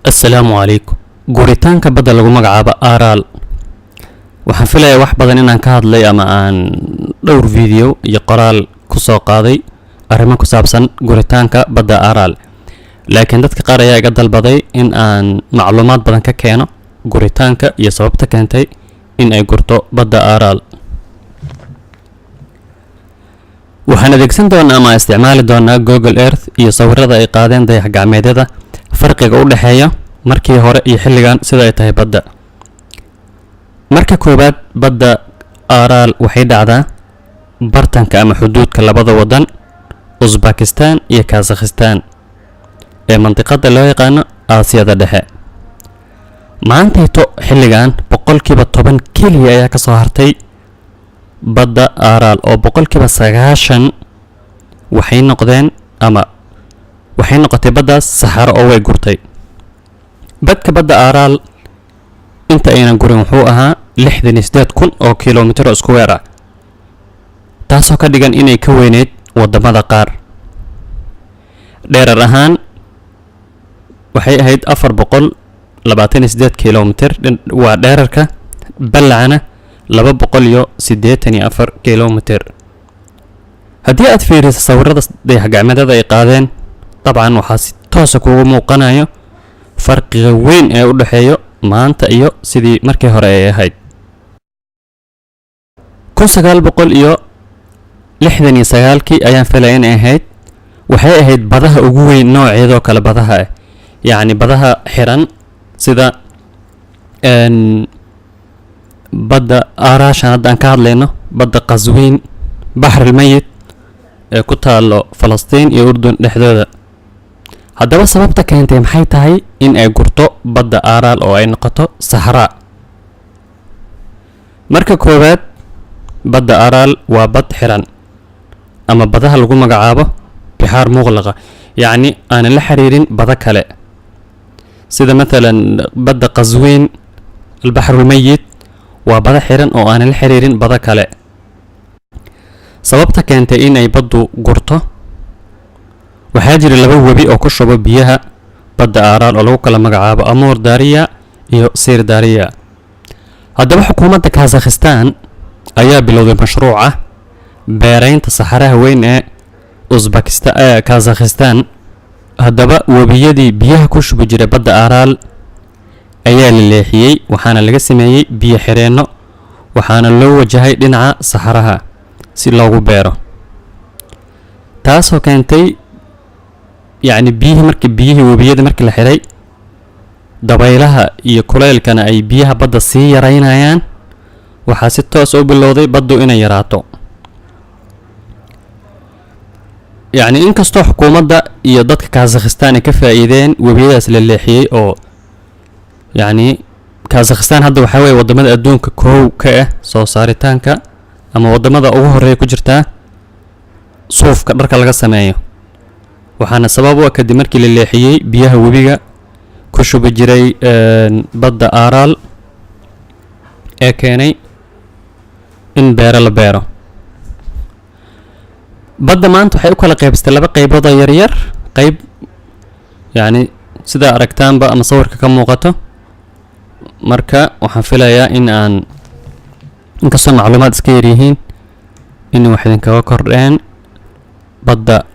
السلام عليكم. Guritaanka badda lagu magacaabo Aral waxaan filayaa wax badan inaan ka hadlay ama aan dhowr video iyo qoraal ku soo qaaday arrimo ku saabsan guritaanka badda Aral. Laakiin dadka qaar ayaa iga dalbaday in aan macluumaad badan ka keeno guritaanka iyo sababta keentay in ay gurto badda Aral. waxaan adeegsan doonaa ama isticmaali doonaa Google Earth iyo sawirada ay qaadeen dayax-gacmeedyada farqiga u dhaxeeya markii hore iyo xilligan sida ay tahay badda. marka koobaad badda Aral waxay dhacdaa bartanka ama xuduudka labada wadan Uzbekistan iyo Kazakhstan ee mantiqada loo yaqaan Aasiyada Dhexe. maanteeto xilligan boqolkiiba 10 kaliya ayaa ka soo hartay badda Aral oo boqolkiiba 90 waxay noqotay baddaas saxaro oo way gurtay. badka badda Aral inta aynan gurin wuxuu ahaa 68,000 oo kiiloomitir square ah, taasoo ka dhigan inay ka weyneyd wadamada qaar. dheerar ahaan waxay ahayd 428 kiiloomitir waa dheerarka, ballacana 284 kiiloomitir. haddii aad fiiriso sawirada dayax-gacmeedyada ay qaadeen, dabcan waxaa si toos ah kuugu muuqanayo farqiga weyn ee u dhaxeeyo maanta iyo sidii markii hore ay ahayd. 1969kii ayaan filay inay ahayd, waxay ahayd badaha ugu weyn nooceedoo kale badaha ah, yacni badaha xiran sida badda Arashan haddaan ka hadlayno, badda Qazwiin, Bahr al-Mayit ee ku taalo Falastiin iyo Urdun dhexdooda. haddaba sababta keentay maxay tahay in ay gurto badda Aral oo ay noqoto Sahara? marka koowaad badda Aral waa bad xiran ama badaha lagu magacaabo bixaar muqlaqa, yacni aan la xiriirin bada kale sida مثلا badda Qazwiin, al-Bahr al-Mayit waa bada xiran oo aan la xiriirin bada kale. sababta keentay in ay baddu gurto waxaa jira laba webi oo ku shubo biyaha badda Aral oo lagu kala magacaabo Amur Darya iyo Sir Darya. haddaba xukuumadda Kazakhstan ayaa bilowday mashruuca beeraynta saxaraha weyn ee Uzbekistan ee Kazakhstan. haddaba webiyadii biyaha ku shubi jiray badda Aral ayaa la leexiyey, waxaana laga sameeyey biyo xireenno, waxaana loo wajahay dhinaca saxaraha si loogu beero, taasoo keentay yacni biyihii webiyada markii la xiray, dabaylaha iyo kuleylkana ay biyaha badda sii yaraynayaan, waxaa si toos u bilowday baddu inay yaraato. yacni inkastoo xukuumadda iyo dadka Kazakhstan ay ka faa'iideen webiyadaas la leexiyey oo yacni Kazakhstan hadda waxaa weeye wadamada adduunka koow ka ah soo saaritaanka ama wadamada ugu horeeya ku jirtaa suufka dharka laga sameeyo, waxaana sabab u ah kadib markii la leexiyey biyaha webiga ku shubi jiray badda Aral ee keenay in beero la beero. badda maanta waxay u kala qaybsatay laba qaybood oo yaryar, qayb yacni sida aragtaanba ama sawirka ka muuqato. marka waxaan filayaa in aan inkastoo macluumaad iska yaryihiin in wax idinkaga kordheen badda